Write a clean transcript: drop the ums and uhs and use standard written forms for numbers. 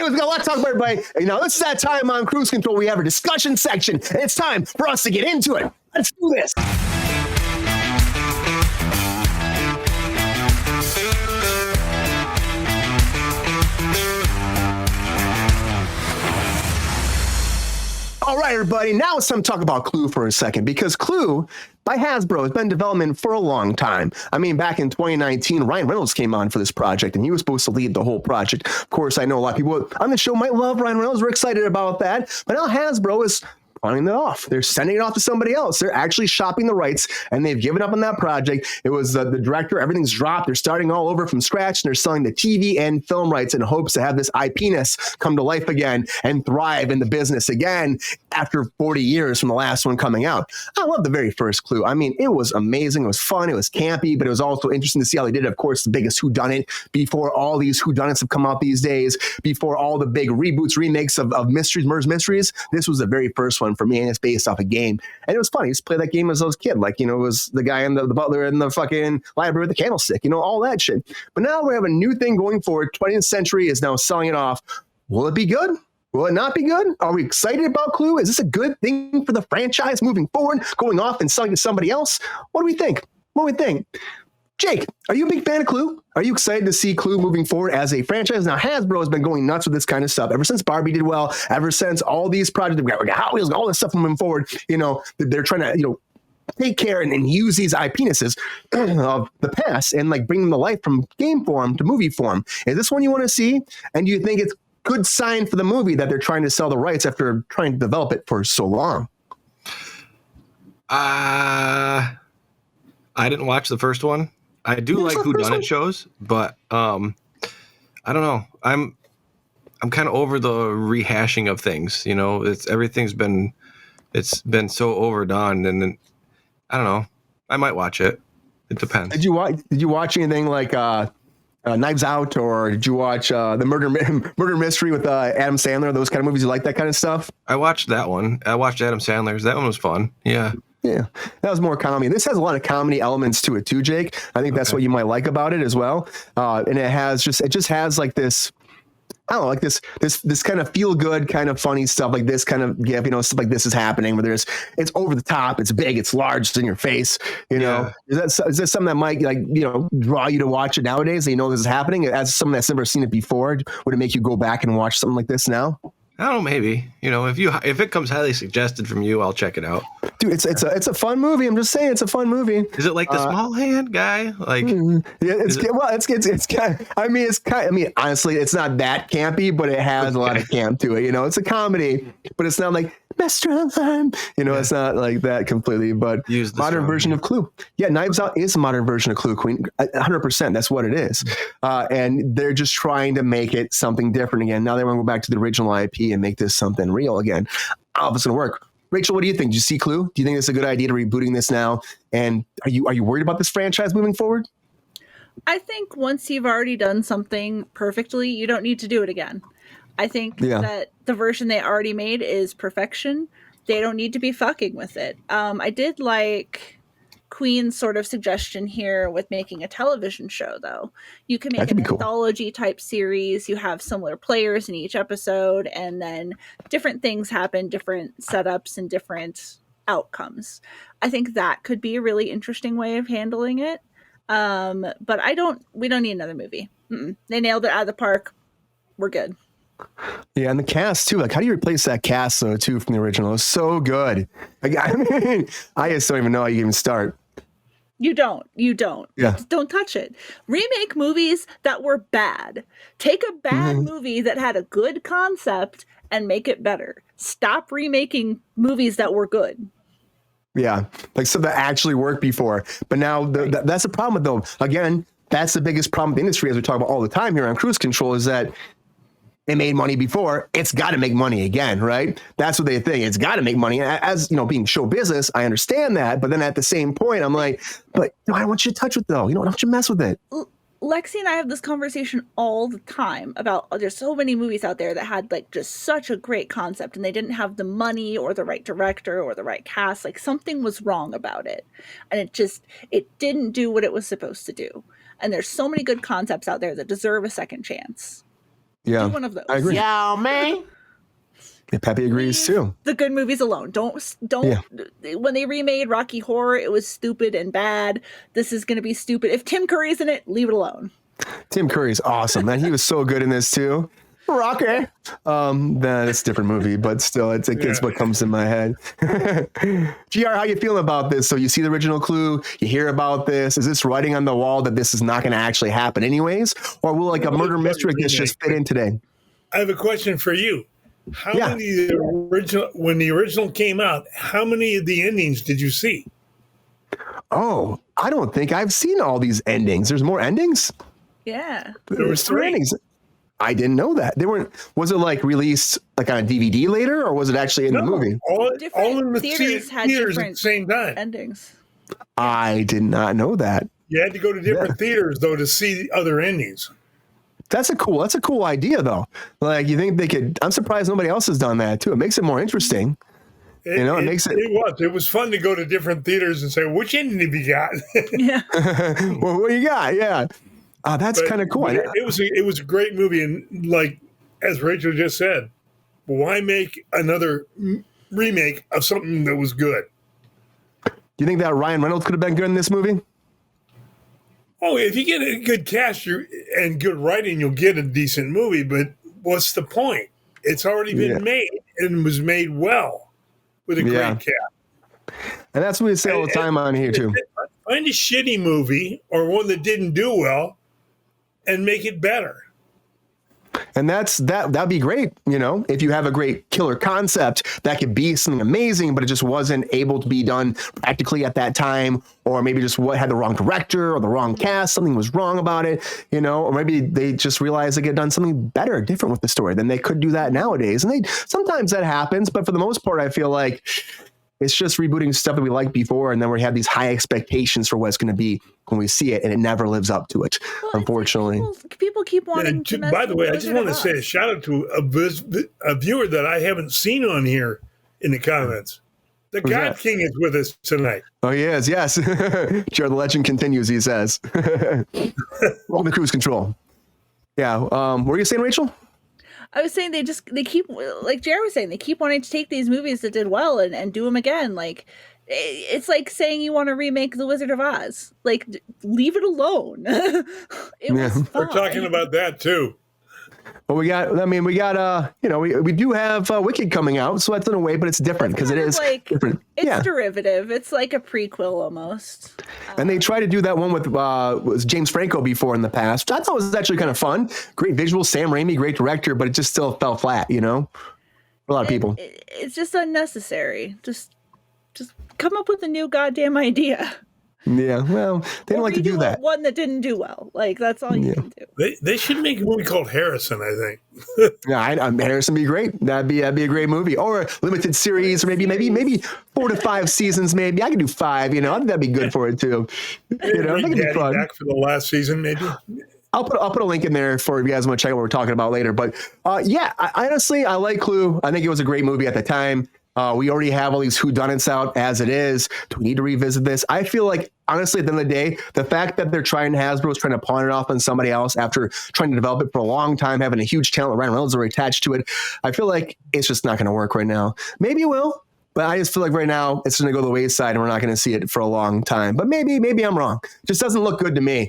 Anyways, we got a lot to talk about, everybody. This is that time on Kruse Control. We have a discussion section, and it's time for us to get into it. Let's do this. All right, everybody. Now it's time to talk about Clue for a second, because Clue by Hasbro has been in development for a long time. I mean, back in 2019, Ryan Reynolds came on for this project, and he was supposed to lead the whole project. Of course, I know a lot of people on the show might love Ryan Reynolds. We're excited about that. But now Hasbro is running it off. They're sending it off to somebody else. They're actually shopping the rights, and they've given up on that project. It was the director. Everything's dropped. They're starting all over from scratch, and they're selling the TV and film rights in hopes to have this IP-ness come to life again and thrive in the business again after 40 years from the last one coming out. I love the very first Clue. I mean, it was amazing. It was fun. It was campy, but it was also interesting to see how they did it. Of course, the biggest whodunit before all these whodunits have come out these days, before all the big reboots, remakes of mysteries, murders, mysteries. This was the very first one for me, and it's based off a game. And it was funny. I used to play that game as I was a kid. Like, it was the guy and the butler in the fucking library with the candlestick, all that shit. But now we have a new thing going forward. 20th Century is now selling it off. Will it be good? Will it not be good? Are we excited about Clue? Is this a good thing for the franchise moving forward, going off and selling to somebody else? What do we think? Jake, are you a big fan of Clue? Are you excited to see Clue moving forward as a franchise? Now, Hasbro has been going nuts with this kind of stuff ever since Barbie did well, ever since all these projects, we got Hot Wheels, all this stuff moving forward. They're trying to, take care and use these IP-nesses of the past and bring them to life from game form to movie form. Is this one you want to see? And do you think it's a good sign for the movie that they're trying to sell the rights after trying to develop it for so long? I didn't watch the first one. I do like whodunit shows, but I don't know. I'm kind of over the rehashing of things. Everything's been so overdone, and then, I don't know. I might watch it. It depends. Did you watch anything like Knives Out, or did you watch the Murder Mystery with Adam Sandler? Those kind of movies, you like that kind of stuff? I watched that one. I watched Adam Sandler's. That one was fun. Yeah. Yeah, that was more comedy. This has a lot of comedy elements to it too, Jake. I think that's what you might like about it as well. And it just has like this, I don't know, like this kind of feel good, kind of funny stuff, like this kind of stuff like this is happening where it's over the top, it's big, it's large, it's in your face. Yeah. Is that something that might draw you to watch it nowadays? That this is happening as someone that's never seen it before. Would it make you go back and watch something like this now? I don't know, maybe. If it comes highly suggested from you, I'll check it out. Dude, it's a fun movie. I'm just saying, it's a fun movie. Is it like the Small Hand guy? Honestly, it's not that campy, but it has a lot of camp to it. It's a comedy, but it's not like Masterson. It's not like that completely, but modern version of Clue. Yeah, Knives Out is a modern version of Clue, Queen. 100%. That's what it is. And they're just trying to make it something different again. Now they want to go back to the original IP and make this something real again. I don't know if it's going to work. Rachel, what do you think? Do you see Clue? Do you think it's a good idea to rebooting this now? And are you worried about this franchise moving forward? I think once you've already done something perfectly, you don't need to do it again. I think that the version they already made is perfection. They don't need to be fucking with it. I did like Queen's sort of suggestion here with making a television show, though. You can make an anthology type series. You have similar players in each episode, and then different things happen, different setups and different outcomes. I think that could be a really interesting way of handling it. But we don't need another movie. They nailed it out of the park. We're good. Yeah, and the cast too. Like, how do you replace that cast though too from the original? It was so good. I just don't even know how you even start. You don't. Yeah. Just don't touch it. Remake movies that were bad. Take a bad movie that had a good concept and make it better. Stop remaking movies that were good. Yeah, like stuff that actually worked before. But now that's the problem with them. Again, that's the biggest problem with the industry, as we talk about all the time here on Kruse Control, is that it made money before. It's got to make money again, right? That's what they think. It's got to make money. As being show business, I understand that. But then at the same point, I'm like, but I don't want you to touch it though. I don't want you to mess with it. Lexi and I have this conversation all the time about there's so many movies out there that had like just such a great concept and they didn't have the money or the right director or the right cast. Like something was wrong about it. And it didn't do what it was supposed to do. And there's so many good concepts out there that deserve a second chance. Yeah, Do one of those. I agree. Yo, man. Yeah, Pepe agrees too. The good movies alone. Don't. When they remade Rocky Horror, it was stupid and bad. This is going to be stupid. If Tim Curry's in it, leave it alone. Tim Curry's awesome, man. He was so good in this too. Rocky. That's a different movie, but still, it's what comes in my head. GR, how you feeling about this? So you see the original Clue, you hear about this. Is this writing on the wall that this is not going to actually happen anyways? Or will like a murder mystery like this just fit in today? I have a question for you. How many of the when the original came out, how many of the endings did you see? Oh, I don't think I've seen all these endings. There's more endings? Yeah. There was 3 endings. I didn't know that. They weren't. Was it like released like on a DVD later, or was it actually in the movie? All in the theaters had theaters different at the same time. endings. I did not know that. You had to go to different theaters though to see the other endings. That's a cool idea though. Like you think they could? I'm surprised nobody else has done that too. It makes it more interesting. It makes it. It was fun to go to different theaters and say, which ending have you got? Yeah. Well, what do you got? Yeah. That's kind of cool. It was a great movie, and like as Rachel just said, why make another remake of something that was good? Do you think that Ryan Reynolds could have been good in this movie? Oh, if you get a good cast and good writing, you'll get a decent movie. But what's the point? It's already been made and was made well with a great cast. And that's what we say all the time on here too. Find a shitty movie or one that didn't do well and make it better. And that'd be great, if you have a great killer concept that could be something amazing, but it just wasn't able to be done practically at that time, or maybe just had the wrong director or the wrong cast, something was wrong about it, or maybe they just realized they could have done something better, different with the story. Then they could do that nowadays. And sometimes that happens, but for the most part, I feel like it's just rebooting stuff that we liked before, and then we have these high expectations for what it's going to be when we see it, and it never lives up to it, unfortunately. People keep wanting to mess by the way, I with just want to say a shout out to a viewer that I haven't seen on here in the comments. The God King is with us tonight. Oh, he is, yes. Jared, the legend continues, he says. Welcome to Kruse Control. Yeah, what were you saying, Rachel? I was saying they keep, like Jared was saying, they keep wanting to take these movies that did well and do them again. Like, it's like saying you want to remake The Wizard of Oz. Like, leave it alone. It was fine. We're talking about that too. Well, we got, we do have Wicked coming out, so that's in a way, but it's different because it is like, different. It's derivative. It's like a prequel almost. And they tried to do that one with was James Franco before in the past, which I thought was actually kind of fun. Great visuals, Sam Raimi, great director, but it just still fell flat, for a lot of people. It's just unnecessary. Just come up with a new goddamn idea. Yeah, well, they don't like to do that. One that didn't do well. Like, that's all you can do. They should make a movie called Harrison, I think. Yeah, Harrison would be great. That'd be a great movie. Or a limited series, or maybe 4 to 5 seasons, maybe. I could do 5, I think that'd be good for it, too. That could be fun. Back for the last season, maybe. I'll put a link in there for if you guys want to check out what we're talking about later. But, honestly, I like Clue. I think it was a great movie at the time. We already have all these whodunits out as it is. Do we need to revisit this? I feel like, honestly, at the end of the day, the fact that Hasbro's trying to pawn it off on somebody else after trying to develop it for a long time, having a huge talent, Ryan Reynolds already attached to it, I feel like it's just not going to work right now. Maybe it will, but I just feel like right now it's going to go to the wayside and we're not going to see it for a long time. But maybe I'm wrong. It just doesn't look good to me.